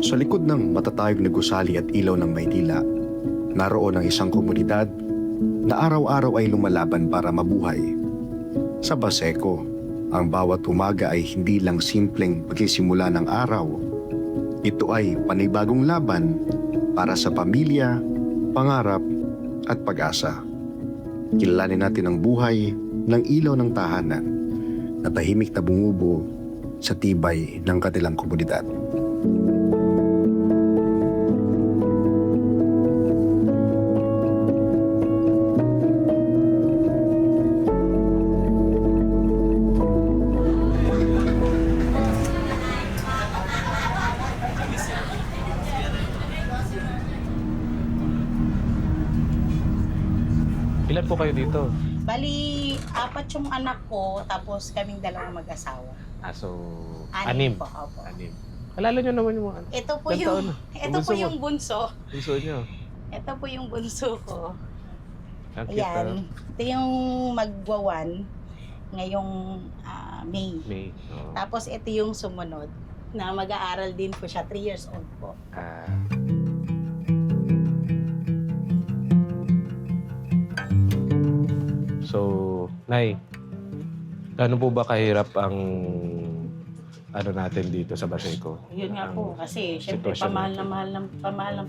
Sa likod ng matatayog na gusali at ilaw ng Maynila, naroon ang isang komunidad na araw-araw ay lumalaban para mabuhay. Sa Baseco, ang bawat umaga ay hindi lang simpleng pagsisimula ng araw. Ito ay panibagong laban para sa pamilya, pangarap at pag-asa. Kilalanin natin ang buhay ng ilaw ng tahanan na tahimik na bumubuo sa tibay ng kanilang komunidad. Ilan po kayo dito? Bali, 4 yung anak ko, tapos kaming dalawang mag-asawa. So, Anim anim. po, opo. Anim. Alala nyo naman yung mga anak. Ito po Ilang yung, taon na? ito po Bunso mo? yung bunso. Bunso nyo. Ito po yung bunso ko. Ang cute, ah. Ayan. Ito yung magwawan ngayong May. May. Oo. Tapos ito yung sumunod na mag-aaral din po siya, 3 years old po. So, Nay, gaano po ba kahirap ang ano natin dito sa Baseco? Yun nga Ang po, kasi syempre sitwasyon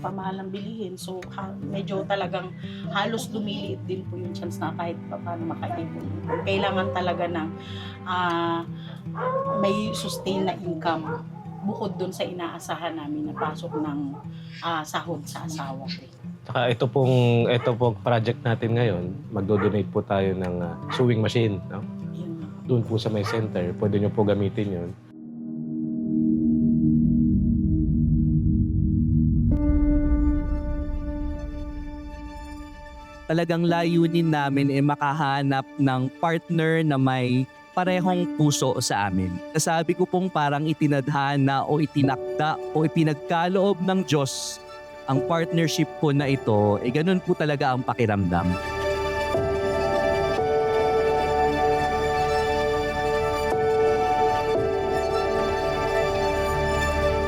pamahal ng bilihin. So medyo talagang halos lumiliit din po yung chance na kahit paano makaipon. Kailangan talaga ng may sustain na income bukod dun sa inaasahan namin na pasok ng sahod sa asawa ko. Saka ito pong project natin ngayon, magdo-donate po tayo ng sewing machine. No? Yun. Doon po sa may center, pwede nyo po gamitin yun. Talagang layunin namin ay makahanap ng partner na may parehong puso sa amin. Nasabi ko pong parang itinadhana o itinakda o ipinagkaloob ng Diyos ang partnership po na ito, ganun po talaga ang pakiramdam.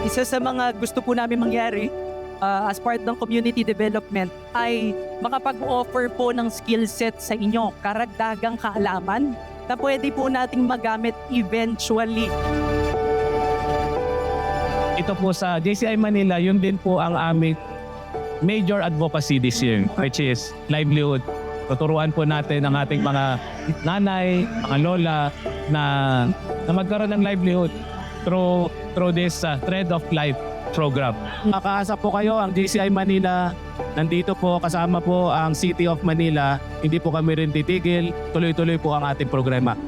Isa sa mga gusto po namin mangyari as part ng community development ay makapag-offer po ng skill set sa inyo, karagdagang kaalaman na pwede po nating magamit eventually. Ito po sa JCI Manila, yun din po ang aming major advocacy this year, which is livelihood. Tuturuan po natin ang ating mga nanay, mga lola na magkaroon ng livelihood through this Thread of Life program. Makaasa po kayo ang JCI Manila. Nandito po kasama po ang City of Manila. Hindi po kami rin titigil. Tuloy-tuloy po ang ating programa.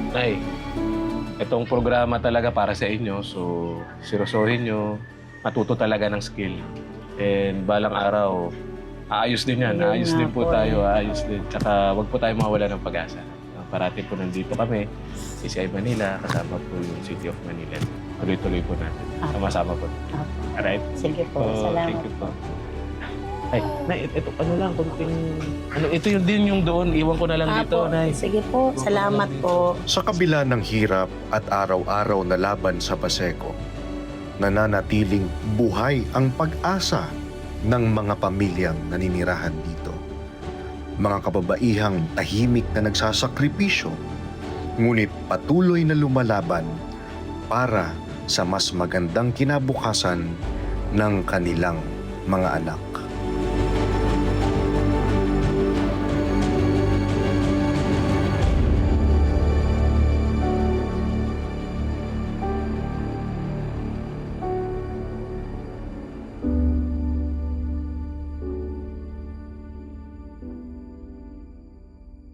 Nay, itong programa talaga para sa inyo. So, seryosohin nyo. Matuto talaga ng skill. And balang araw, aayos din yan. Ayun Aayos nga din po po, tayo. Aayos din. Tsaka wag po tayo mawala ng pag-asa. Parati po nandito kami. JCI Manila, kasama po yung City of Manila. Tuloy-tuloy po natin. Sama-sama po. Alright? Sige po, salamat Thank you po. Ay, Nay, ito ano lang, kunting... ito yung din yung doon. Iwan ko na lang dito, po. Nay. Sige po, salamat po. Sa kabila ng hirap at araw-araw na laban sa Baseco, nananatiling buhay ang pag-asa ng mga pamilyang naninirahan dito. Mga kababaihang tahimik na nagsasakripisyo, ngunit patuloy na lumalaban para sa mas magandang kinabukasan ng kanilang mga anak.